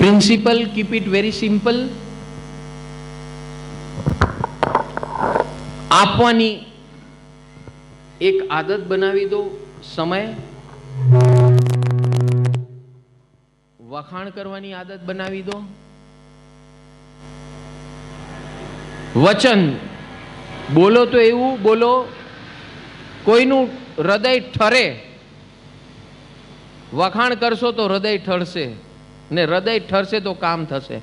Principal, keep it very simple. આપવાની એક આદત બનાવી દો. સમય, વખાણ કરવાની આદત બનાવી દો. વચન બોલો તો એવું બોલો કોઈનું હૃદય ઠરે. વખાણ કરશો તો હૃદય ઠરશે, ને હૃદય ઠરશે તો કામ થશે.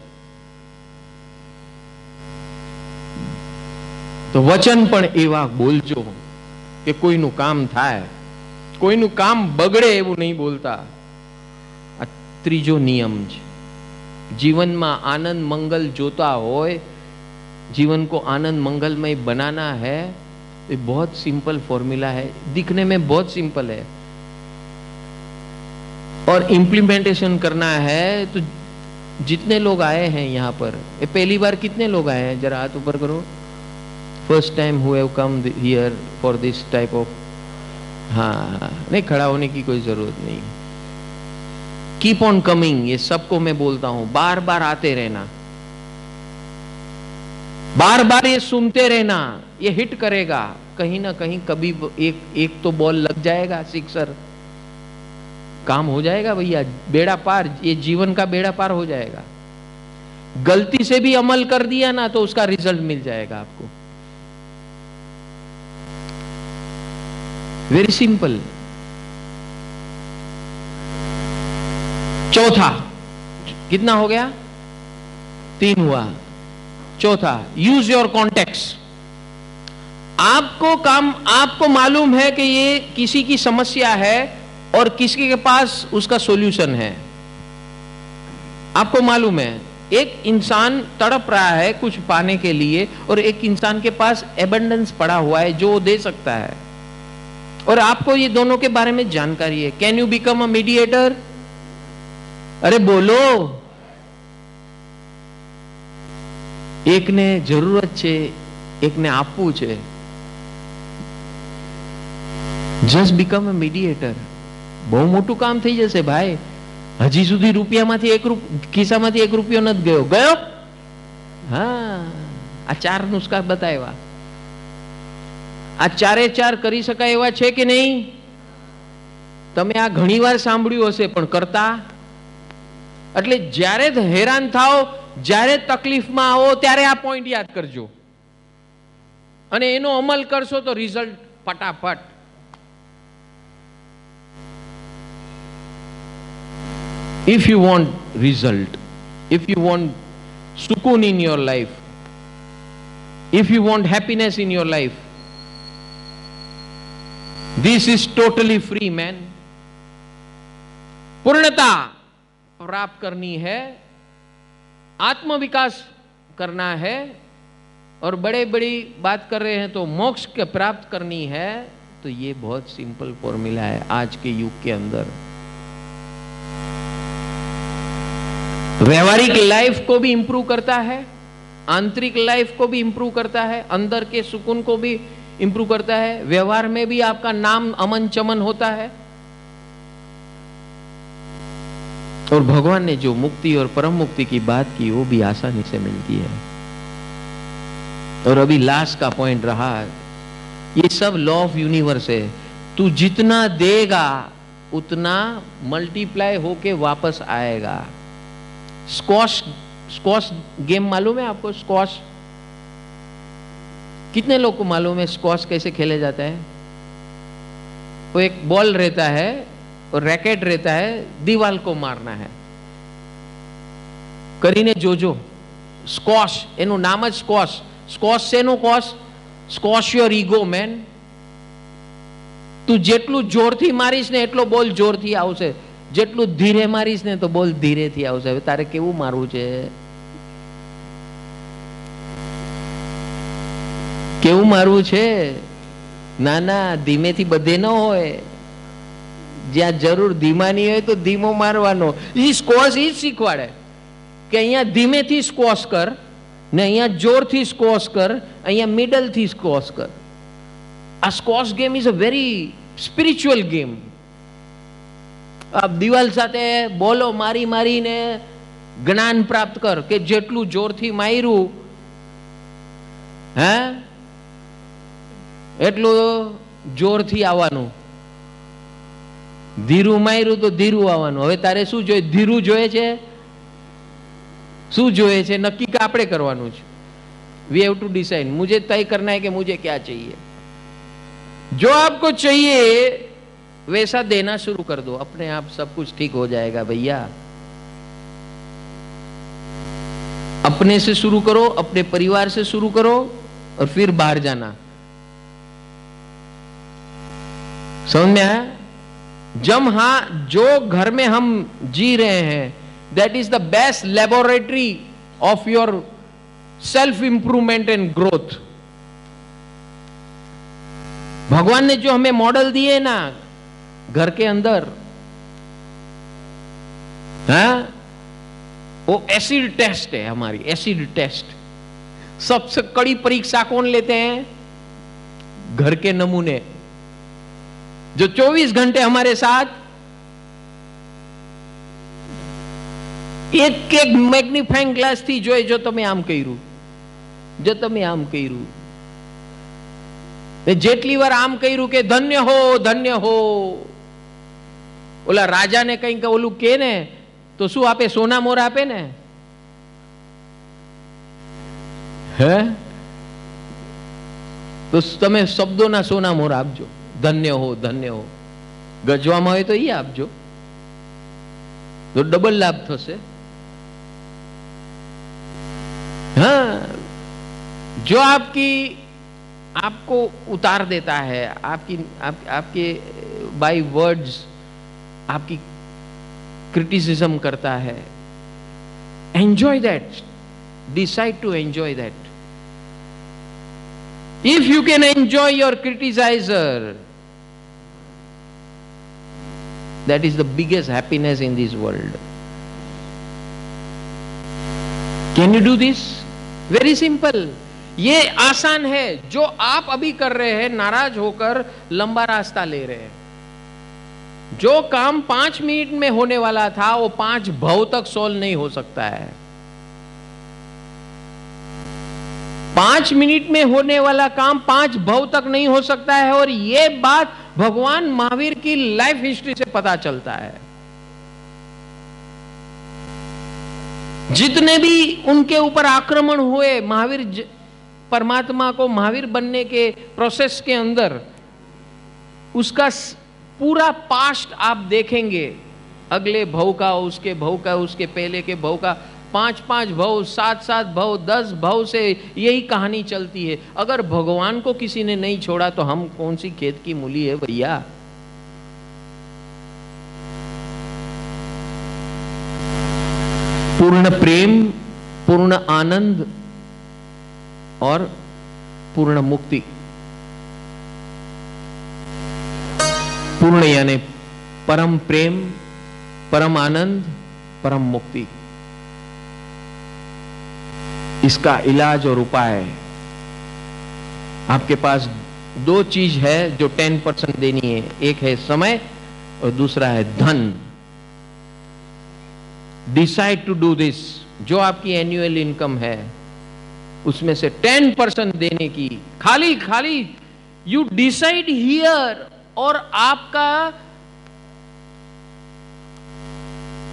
તો વચન પણ એવા બોલજો કે કોઈનું કામ થાય, કોઈનું કામ બગડે એવું નહીં બોલતા. આ ત્રીજો નિયમ છે. जीवन में आनंद मंगल जोता होए, जीवन को आनंद मंगलमय बनाना है, ये बहुत सिंपल फॉर्मूला है, दिखने में बहुत सिंपल है, और इम्प्लीमेंटेशन करना है तो जितने लोग आए हैं यहाँ पर, ये पहली बार कितने लोग आए हैं, जरा हाथ ऊपर करो. First time who have come here for this type of, हाँ नहीं खड़ा होने की कोई जरूरत नहीं. कीप ऑन कमिंग, ये सबको मैं बोलता हूं, बार बार आते रहना, बार बार ये सुनते रहना, ये हिट करेगा कहीं ना कहीं. कभी एक तो बॉल लग जाएगा, सिक्सर, काम हो जाएगा भैया, बेड़ा पार, ये जीवन का बेड़ा पार हो जाएगा. गलती से भी अमल कर दिया ना तो उसका रिजल्ट मिल जाएगा आपको. Very simple. चौथा, कितना हो गया? 3 हुआ. चौथा, यूज योर कॉन्टेक्स्ट. आपको मालूम है कि ये किसी की समस्या है और किसी के पास उसका सॉल्यूशन है. आपको मालूम है एक इंसान तड़प रहा है कुछ पाने के लिए, और एक इंसान के पास एबंडेंस पड़ा हुआ है जो वो दे सकता है, और आपको ये दोनों के बारे में जानकारी है. Can you become a mediator? अरे बोलो. एक ने जरूरत छे, एक ने आपवू छे. Just become a mediator. बहु मोटू काम थई जशे भाई. हजी सुधी रूपियामांथी खिस्सामांथी 1 રૂપિયો નથી ગયો. हाँ, आ 4 नुस्खा बताव्या. आ 4 કરી શકાય એવા છે કે નહીં? તમે આ ઘણીવાર સાંભળ્યું હશે, પણ કરતા. એટલે જ્યારે હેરાન થાઓ, જ્યારે તકલીફમાં આવો, ત્યારે આ પોઈન્ટ યાદ કરજો, અને એનો અમલ કરશો તો રિઝલ્ટ ફટાફટ. If you want result, if you want sukoon in your life, if you want happiness in your life, this is totally free, man. पूर्णता प्राप्त करनी है, आत्मविकास करना है, और बड़े बड़ी बात कर रहे हैं तो मोक्ष के प्राप्त करनी है, तो ये बहुत सिंपल फॉर्मूला है आज के युग के अंदर. व्यवहारिक लाइफ को भी इंप्रूव करता है, आंतरिक लाइफ को भी इंप्रूव करता है, अंदर के सुकून को भी इंप्रूव करता है, व्यवहार में भी आपका नाम अमन चमन होता है, और भगवान ने जो मुक्ति और परम मुक्ति की बात की वो भी आसानी से मिलती है. और अभी लास्ट का पॉइंट रहा, ये सब लॉ ऑफ यूनिवर्स है. तू जितना देगा उतना मल्टीप्लाई होके वापस आएगा. स्क्वॉश गेम मालूम है आपको? स्क्वॉश कितने लोग को मालूम है स्क्वॉश कैसे खेले जाता है? वो एक बॉल रहता है और रैकेट रहता है, दीवार को मारना है. करीने जोजो. स्क्वॉश एनु नाम ज स्क्वॉश. स्क्वॉश सेनु कॉश? Squash your ego man. तू जेटलू जोरथी मारीश ने एटलो बॉल जोरथी आवशे, जेटलू धीरे मारीश ने तो बॉल धीरेथी आवशे. तारे केवुं मारवुं छे? केवुं मारवुं छे? ना ना, धीमेथी बधे न होय. ज्यां जरूर धीमानी होय तो धीमो मारवानो. ई स्क्वॉश ई शीखवाड़े के अहींया धीमेथी स्क्वॉश कर, ने अहींया जोरथी स्क्वॉश कर, अहींया मिडलथी स्क्वॉश कर. आ squash game is a very spiritual game. आप दीवाल साथे बोलो मारी मारी ने જ્ઞાન પ્રાપ્ત કર કે જેટલું જોરથી માર્યું હે એટલું જોરથી આવવાનું, ધીરું માર્યું તો ધીરું આવવાનું. હવે તારે શું જોઈએ? ધીરું જોઈએ છે? શું જોઈએ છે? નક્કી કે આપણે કરવાનું છે. We have to decide. मुझे तय करना है कि मुझे क्या चाहिए. जो आपको चाहिए वैसा देना शुरू कर दो, अपने आप सब कुछ ठीक हो जाएगा भैया. अपने से शुरू करो, अपने परिवार से शुरू करो और फिर बाहर जाना. समझ में आया? जब हाँ जो घर में हम जी रहे हैं, that is the best laboratory of your self improvement and growth. भगवान ने जो हमें मॉडल दिए ना घर के अंदर, हाँ, वो एसिड टेस्ट है हमारी, एसिड टेस्ट. सबसे कड़ी परीक्षा कौन लेते हैं? घर के नमूने जो 24 घंटे हमारे साथ एक एक मैग्निफाइंग ग्लास थी जो जो तमे आम कर्યું, जो तमे आम कर्યું, જેટલી વાર આમ કર્યું કે ધન્ય હો ધન્ય હો. ઓલા રાજાને કંઈક ઓલું કે ને તો શું આપે? સોના મોર આપે ને. હે તો તમે શબ્દોના સોના મોર આપજો. ધન્ય હો ધન્ય હો. ગજવામાં હોય તો એ આપજો, તો ડબલ લાભ થશે. हाँ, जो आपको उतार देता है, आपके बाय वर्ड्स आपकी क्रिटिसिज्म करता है, enjoy that. Decide to enjoy that. If you can enjoy your criticiser, that is the biggest happiness in this world. Can you do this? Very simple. ये आसान है. जो आप अभी कर रहे हैं, नाराज होकर लंबा रास्ता ले रहे हैं. जो काम 5 मिनट में होने वाला था वो 5 भव तक सॉल्व नहीं हो सकता है. 5 मिनट में होने वाला काम 5 भव तक नहीं हो सकता है. और ये बात भगवान महावीर की लाइफ हिस्ट्री से पता चलता है. जितने भी उनके ऊपर आक्रमण हुए महावीर परमात्मा को महावीर बनने के प्रोसेस के अंदर, उसका पूरा पास्ट आप देखेंगे. अगले भव का, उसके भव का, उसके पहले के भव का, 5-5 भव, 7-7 भव, 10 भव से यही कहानी चलती है. अगर भगवान को किसी ने नहीं छोड़ा तो हम कौन सी खेत की मूली है भैया. पूर्ण प्रेम, पूर्ण आनंद और पूर्ण मुक्ति. पूर्ण यानी परम प्रेम, परम आनंद, परम मुक्ति. इसका इलाज और उपाय, आपके पास 2 चीज है जो 10% देनी है. एक है समय और दूसरा है धन. Decide to do this. जो आपकी एनुअल इनकम है उसमें से 10% देने की. खाली यू डिसाइड हियर. और आपका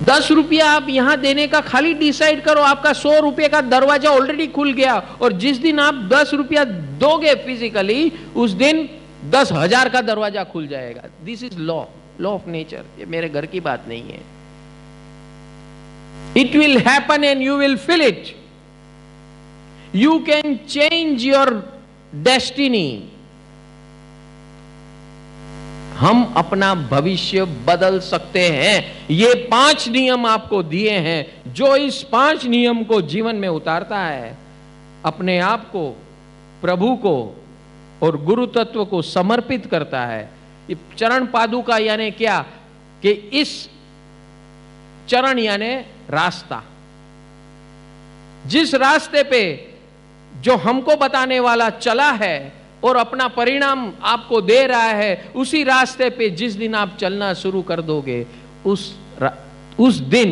10 रुपया आप यहां देने का खाली डिसाइड करो. आपका 100 रुपये का दरवाजा ऑलरेडी खुल गया. और जिस दिन आप 10 रुपया दोगे फिजिकली, उस दिन 10,000 का दरवाजा खुल जाएगा. This is law of nature. ये मेरे घर की बात नहीं है. It will happen and you will feel it. You can change your destiny. हम अपना भविष्य बदल सकते हैं. ये 5 नियम आपको दिए हैं. जो इस 5 नियम को जीवन में उतारता है, अपने आप को, प्रभु को और गुरु तत्व को समर्पित करता है. ये चरण पादुका यानी क्या? कि इस चरण यानी रास्ता, जिस रास्ते पे जो हमको बताने वाला चला है और अपना परिणाम आपको दे रहा है, उसी रास्ते पे जिस दिन आप चलना शुरू कर दोगे, उस दिन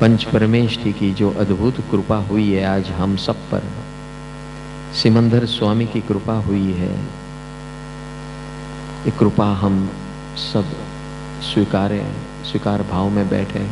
पंच परमेष्ठी की जो अद्भुत कृपा हुई है आज हम सब पर, सिमंदर स्वामी की कृपा हुई है, ये कृपा हम सब स्वीकार भाव में बैठे।